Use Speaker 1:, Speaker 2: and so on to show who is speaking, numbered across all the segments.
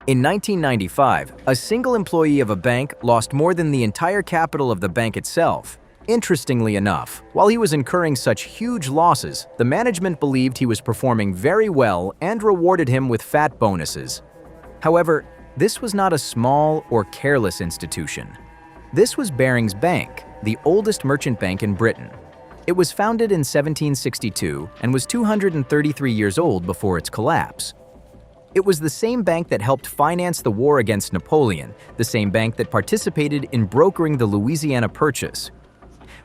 Speaker 1: In 1995, a single employee of a bank lost more than the entire capital of the bank itself. Interestingly enough, while he was incurring such huge losses, the management believed he was performing very well and rewarded him with fat bonuses. However, this was not a small or careless institution. This was Barings Bank, the oldest merchant bank in Britain. It was founded in 1762 and was 233 years old before its collapse. It was the same bank that helped finance the war against Napoleon, the same bank that participated in brokering the Louisiana Purchase.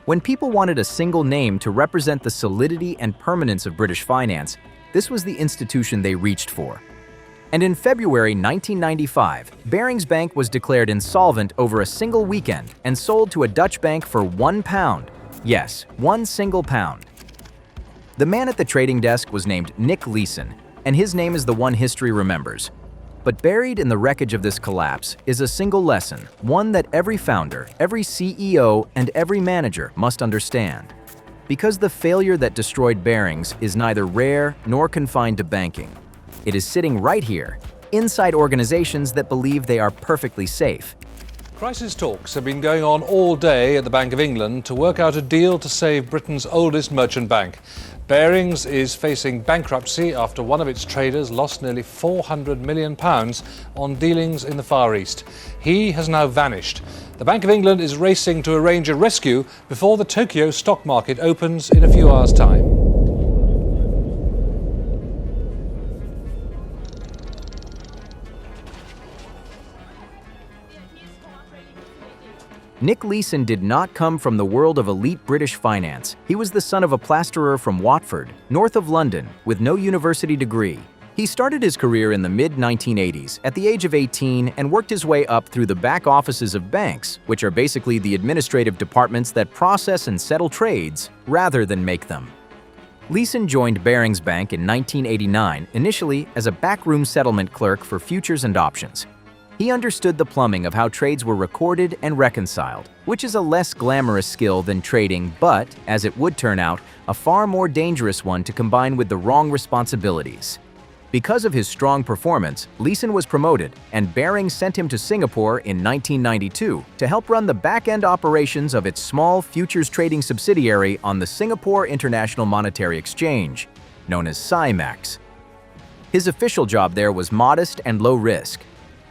Speaker 1: When people wanted a single name to represent the solidity and permanence of British finance, this was the institution they reached for. And in February 1995, Barings Bank was declared insolvent over a single weekend and sold to a Dutch bank for £1. Yes, one single pound. The man at the trading desk was named Nick Leeson, and his name is the one history remembers. But buried in the wreckage of this collapse is a single lesson, one that every founder, every CEO, and every manager must understand. Because the failure that destroyed Barings is neither rare nor confined to banking. It is sitting right here, inside organizations that believe they are perfectly safe.
Speaker 2: Crisis talks have been going on all day at the Bank of England to work out a deal to save Britain's oldest merchant bank. Barings is facing bankruptcy after one of its traders lost nearly £400 million on dealings in the Far East. He has now vanished. The Bank of England is racing to arrange a rescue before the Tokyo stock market opens in a few hours' time.
Speaker 1: Nick Leeson did not come from the world of elite British finance. He was the son of a plasterer from Watford, north of London, with no university degree. He started his career in the mid-1980s at the age of 18 and worked his way up through the back offices of banks, which are basically the administrative departments that process and settle trades rather than make them. Leeson joined Barings Bank in 1989, initially as a backroom settlement clerk for futures and options. He understood the plumbing of how trades were recorded and reconciled, which is a less glamorous skill than trading, but, as it would turn out, a far more dangerous one to combine with the wrong responsibilities. Because of his strong performance, Leeson was promoted, and Barings sent him to Singapore in 1992 to help run the back-end operations of its small futures trading subsidiary on the Singapore International Monetary Exchange, known as SIMEX. His official job there was modest and low risk.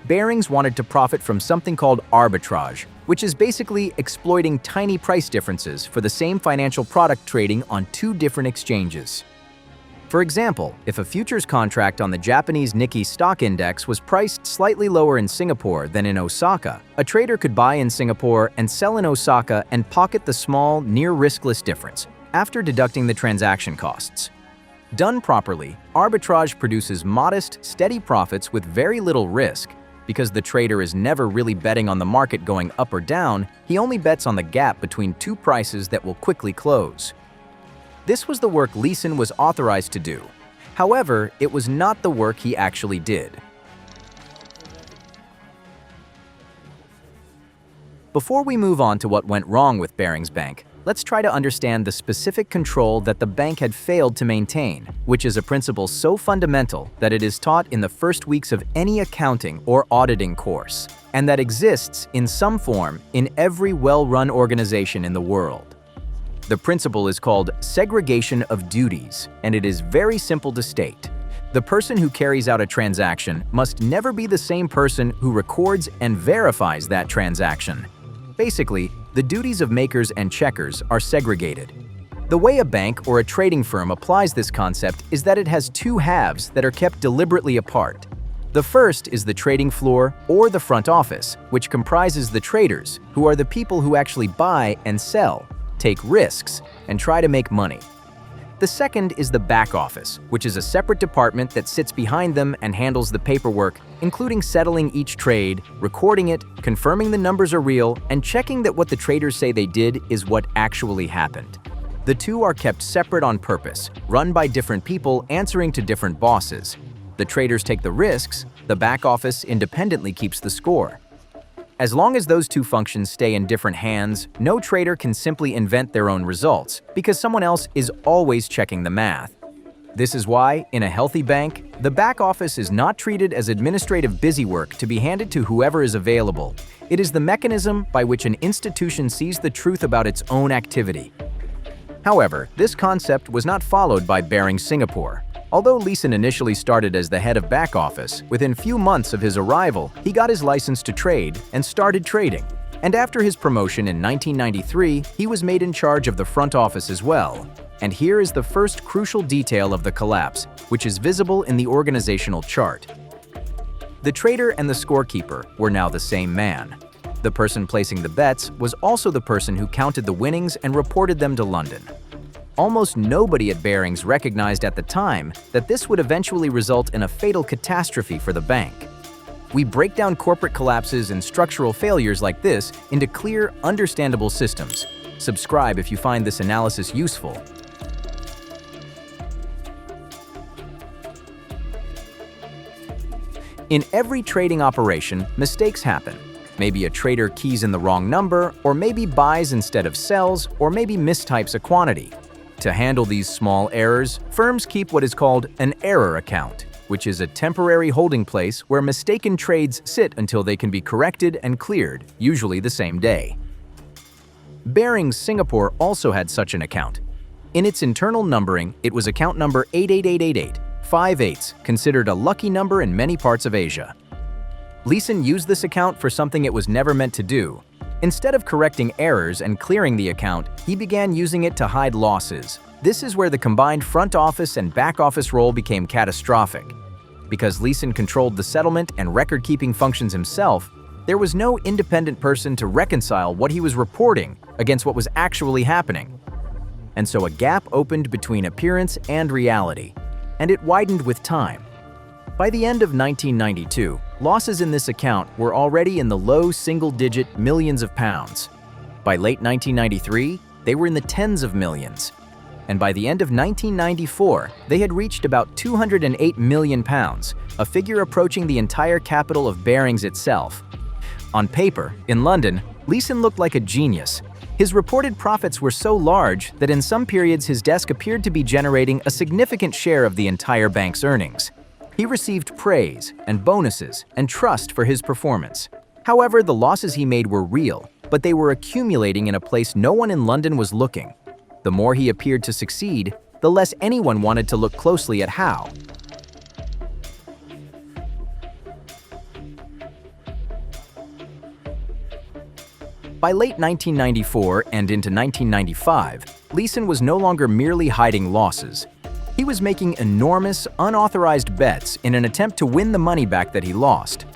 Speaker 1: Barings wanted to profit from something called arbitrage, which is basically exploiting tiny price differences for the same financial product trading on two different exchanges. For example, if a futures contract on the Japanese Nikkei stock index was priced slightly lower in Singapore than in Osaka, a trader could buy in Singapore and sell in Osaka and pocket the small, near-riskless difference, after deducting the transaction costs. Done properly, arbitrage produces modest, steady profits with very little risk. Because the trader is never really betting on the market going up or down, he only bets on the gap between two prices that will quickly close. This was the work Leeson was authorized to do. However, it was not the work he actually did. Before we move on to what went wrong with Barings Bank, let's try to understand the specific control that the bank had failed to maintain, which is a principle so fundamental that it is taught in the first weeks of any accounting or auditing course, and that exists in some form in every well-run organization in the world. The principle is called segregation of duties, and it is very simple to state. The person who carries out a transaction must never be the same person who records and verifies that transaction. Basically, the duties of makers and checkers are segregated. The way a bank or a trading firm applies this concept is that it has two halves that are kept deliberately apart. The first is the trading floor or the front office, which comprises the traders, who are the people who actually buy and sell, take risks, and try to make money. The second is the back office, which is a separate department that sits behind them and handles the paperwork, including settling each trade, recording it, confirming the numbers are real, and checking that what the traders say they did is what actually happened. The two are kept separate on purpose, run by different people answering to different bosses. The traders take the risks, the back office independently keeps the score. As long as those two functions stay in different hands, no trader can simply invent their own results, because someone else is always checking the math. This is why, in a healthy bank, the back office is not treated as administrative busywork to be handed to whoever is available. It is the mechanism by which an institution sees the truth about its own activity. However, this concept was not followed by Barings Singapore. Although Leeson initially started as the head of back office, within few months of his arrival, he got his license to trade and started trading. And after his promotion in 1993, he was made in charge of the front office as well. And here is the first crucial detail of the collapse, which is visible in the organizational chart. The trader and the scorekeeper were now the same man. The person placing the bets was also the person who counted the winnings and reported them to London. Almost nobody at Barings recognized at the time that this would eventually result in a fatal catastrophe for the bank. We break down corporate collapses and structural failures like this into clear, understandable systems. Subscribe if you find this analysis useful. In every trading operation, mistakes happen. Maybe a trader keys in the wrong number, or maybe buys instead of sells, or maybe mistypes a quantity. To handle these small errors, firms keep what is called an error account, which is a temporary holding place where mistaken trades sit until they can be corrected and cleared, usually the same day. Barings Singapore also had such an account. In its internal numbering, it was account number 88888, 5/8, considered a lucky number in many parts of Asia. Leeson used this account for something it was never meant to do. Instead of correcting errors and clearing the account, he began using it to hide losses. This is where the combined front office and back office role became catastrophic. Because Leeson controlled the settlement and record-keeping functions himself, there was no independent person to reconcile what he was reporting against what was actually happening. And so a gap opened between appearance and reality, and it widened with time. By the end of 1992, losses in this account were already in the low single-digit millions of pounds. By late 1993, they were in the tens of millions. And by the end of 1994, they had reached about 208 million pounds, a figure approaching the entire capital of Barings itself. On paper, in London, Leeson looked like a genius. His reported profits were so large that in some periods his desk appeared to be generating a significant share of the entire bank's earnings. He received praise and bonuses and trust for his performance. However, the losses he made were real, but they were accumulating in a place no one in London was looking. The more he appeared to succeed, the less anyone wanted to look closely at how. By late 1994 and into 1995, Leeson was no longer merely hiding losses. He was making enormous, unauthorized bets in an attempt to win the money back that he lost.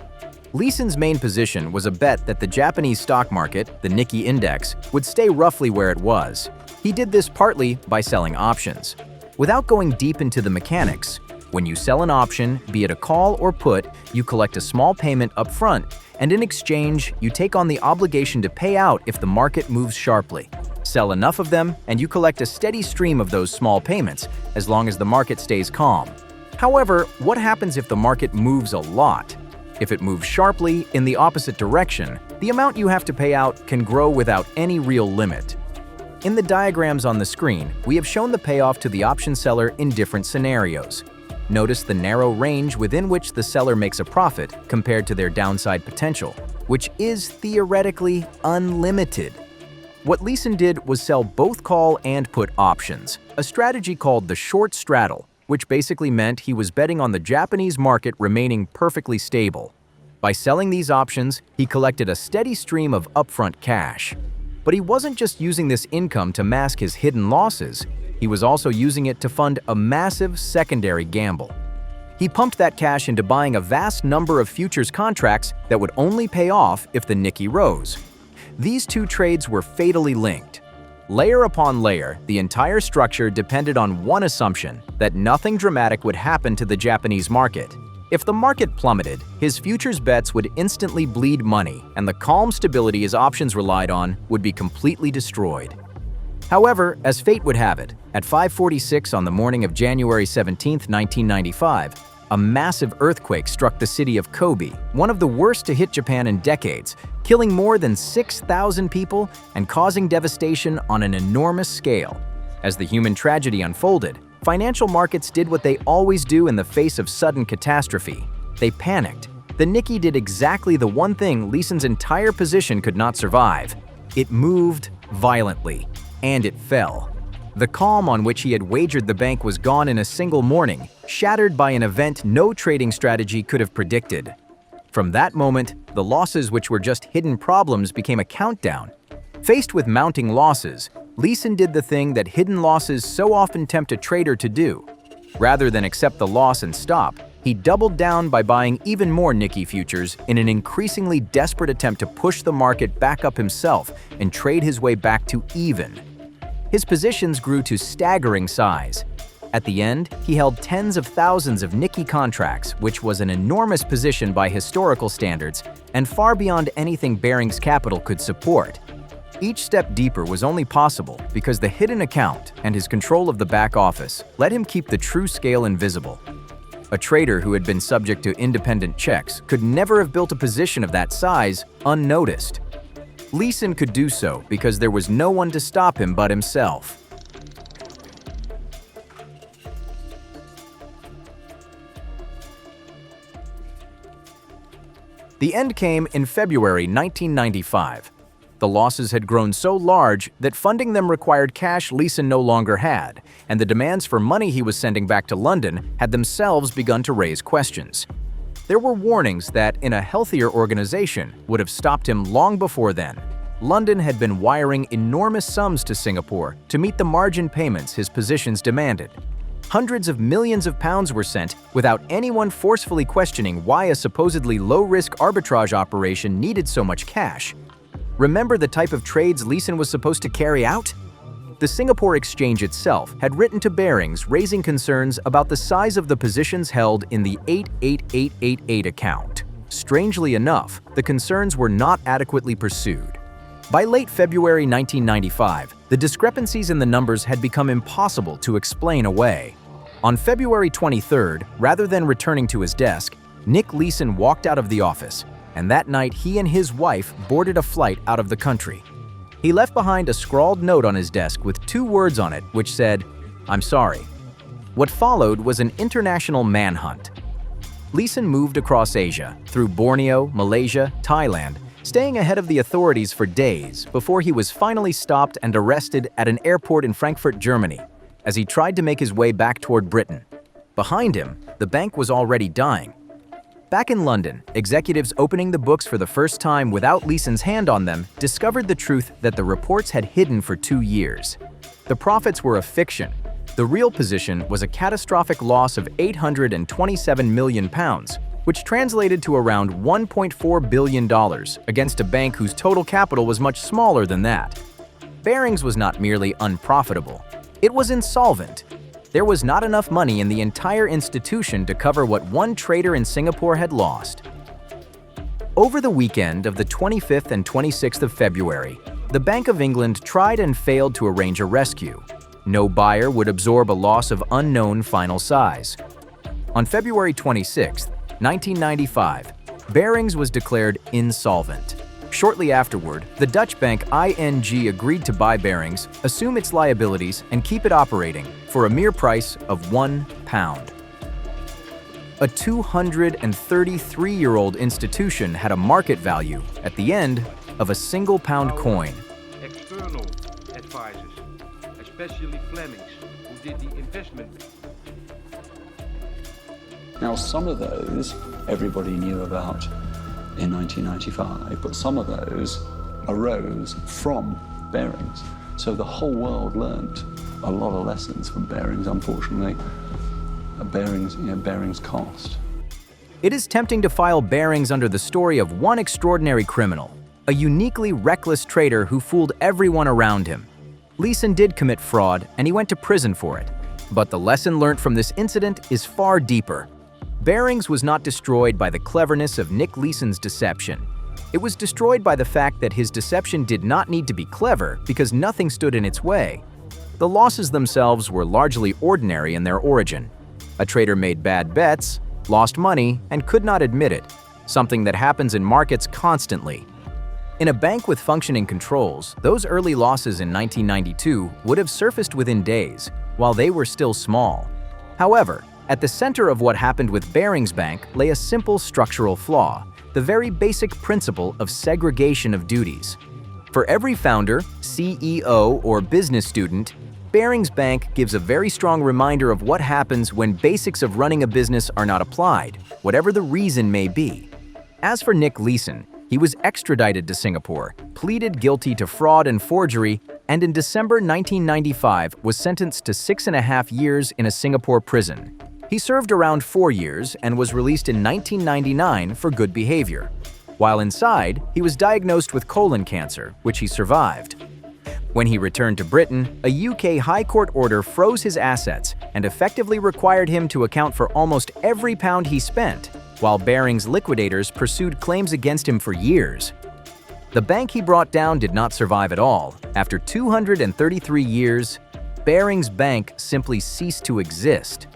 Speaker 1: Leeson's main position was a bet that the Japanese stock market, the Nikkei index, would stay roughly where it was. He did this partly by selling options. Without going deep into the mechanics, when you sell an option, be it a call or put, you collect a small payment up front, and in exchange, you take on the obligation to pay out if the market moves sharply. Sell enough of them, and you collect a steady stream of those small payments, as long as the market stays calm. However, what happens if the market moves a lot? If it moves sharply in the opposite direction, the amount you have to pay out can grow without any real limit. In the diagrams on the screen, we have shown the payoff to the option seller in different scenarios. Notice the narrow range within which the seller makes a profit compared to their downside potential, which is theoretically unlimited. What Leeson did was sell both call and put options, a strategy called the short straddle, which basically meant he was betting on the Japanese market remaining perfectly stable. By selling these options, he collected a steady stream of upfront cash. But he wasn't just using this income to mask his hidden losses, he was also using it to fund a massive secondary gamble. He pumped that cash into buying a vast number of futures contracts that would only pay off if the Nikkei rose. These two trades were fatally linked. Layer upon layer, the entire structure depended on one assumption, that nothing dramatic would happen to the Japanese market. If the market plummeted, his futures bets would instantly bleed money, and the calm stability his options relied on would be completely destroyed. However, as fate would have it, at 5:46 on the morning of January 17, 1995, a massive earthquake struck the city of Kobe, one of the worst to hit Japan in decades, killing more than 6,000 people and causing devastation on an enormous scale. As the human tragedy unfolded, Financial markets did what they always do in the face of sudden catastrophe. They panicked. The Nikkei did exactly the one thing Leeson's entire position could not survive. It moved violently, and it fell. The calm on which he had wagered the bank was gone in a single morning, shattered by an event no trading strategy could have predicted. From that moment, the losses which were just hidden problems became a countdown. Faced with mounting losses, Leeson did the thing that hidden losses so often tempt a trader to do. Rather than accept the loss and stop, he doubled down by buying even more Nikkei futures in an increasingly desperate attempt to push the market back up himself and trade his way back to even. His positions grew to staggering size. At the end, he held tens of thousands of Nikkei contracts, which was an enormous position by historical standards and far beyond anything Barings Capital could support. Each step deeper was only possible because the hidden account and his control of the back office let him keep the true scale invisible. A trader who had been subject to independent checks could never have built a position of that size unnoticed. Leeson could do so because there was no one to stop him but himself. The end came in February 1995. The losses had grown so large that funding them required cash Leeson no longer had, and the demands for money he was sending back to London had themselves begun to raise questions. There were warnings that, in a healthier organization, would have stopped him long before then. London had been wiring enormous sums to Singapore to meet the margin payments his positions demanded. Hundreds of millions of pounds were sent without anyone forcefully questioning why a supposedly low-risk arbitrage operation needed so much cash. Remember the type of trades Leeson was supposed to carry out? The Singapore Exchange itself had written to Barings raising concerns about the size of the positions held in the 88888 account. Strangely enough, the concerns were not adequately pursued. By late February 1995, the discrepancies in the numbers had become impossible to explain away. On February 23rd, rather than returning to his desk, Nick Leeson walked out of the office, and that night he and his wife boarded a flight out of the country. He left behind a scrawled note on his desk with 2 words on it which said, "I'm sorry." What followed was an international manhunt. Leeson moved across Asia, through Borneo, Malaysia, Thailand, staying ahead of the authorities for days before he was finally stopped and arrested at an airport in Frankfurt, Germany, as he tried to make his way back toward Britain. Behind him, the bank was already dying. Back in London, executives opening the books for the first time without Leeson's hand on them discovered the truth that the reports had hidden for 2 years. The profits were a fiction. The real position was a catastrophic loss of £827 million, which translated to around $1.4 billion against a bank whose total capital was much smaller than that. Barings was not merely unprofitable. It was insolvent. There was not enough money in the entire institution to cover what one trader in Singapore had lost. Over the weekend of the 25th and 26th of February, the Bank of England tried and failed to arrange a rescue. No buyer would absorb a loss of unknown final size. On February 26, 1995, Barings was declared insolvent. Shortly afterward, the Dutch bank ING agreed to buy Barings, assume its liabilities, and keep it operating for a mere price of £1. A 233-year-old institution had a market value at the end of a single pound coin.
Speaker 3: External advisors, especially Flemings, who did the investment.
Speaker 4: Now, some of those everybody knew about in 1995, but some of those arose from Barings. So the whole world learned a lot of lessons from Barings. Unfortunately, Barings cost.
Speaker 1: It is tempting to file Barings under the story of one extraordinary criminal, a uniquely reckless trader who fooled everyone around him. Leeson did commit fraud, and he went to prison for it. But the lesson learned from this incident is far deeper. Barings was not destroyed by the cleverness of Nick Leeson's deception. It was destroyed by the fact that his deception did not need to be clever because nothing stood in its way. The losses themselves were largely ordinary in their origin. A trader made bad bets, lost money, and could not admit it, something that happens in markets constantly. In a bank with functioning controls, those early losses in 1992 would have surfaced within days, while they were still small. However, at the center of what happened with Barings Bank lay a simple structural flaw, the very basic principle of segregation of duties. For every founder, CEO, or business student, Barings Bank gives a very strong reminder of what happens when basics of running a business are not applied, whatever the reason may be. As for Nick Leeson, he was extradited to Singapore, pleaded guilty to fraud and forgery, and in December 1995 was sentenced to 6.5 years in a Singapore prison. He served around 4 years and was released in 1999 for good behavior. While inside, he was diagnosed with colon cancer, which he survived. When he returned to Britain, a UK High Court order froze his assets and effectively required him to account for almost every pound he spent, while Barings liquidators pursued claims against him for years. The bank he brought down did not survive at all. After 233 years, Barings Bank simply ceased to exist.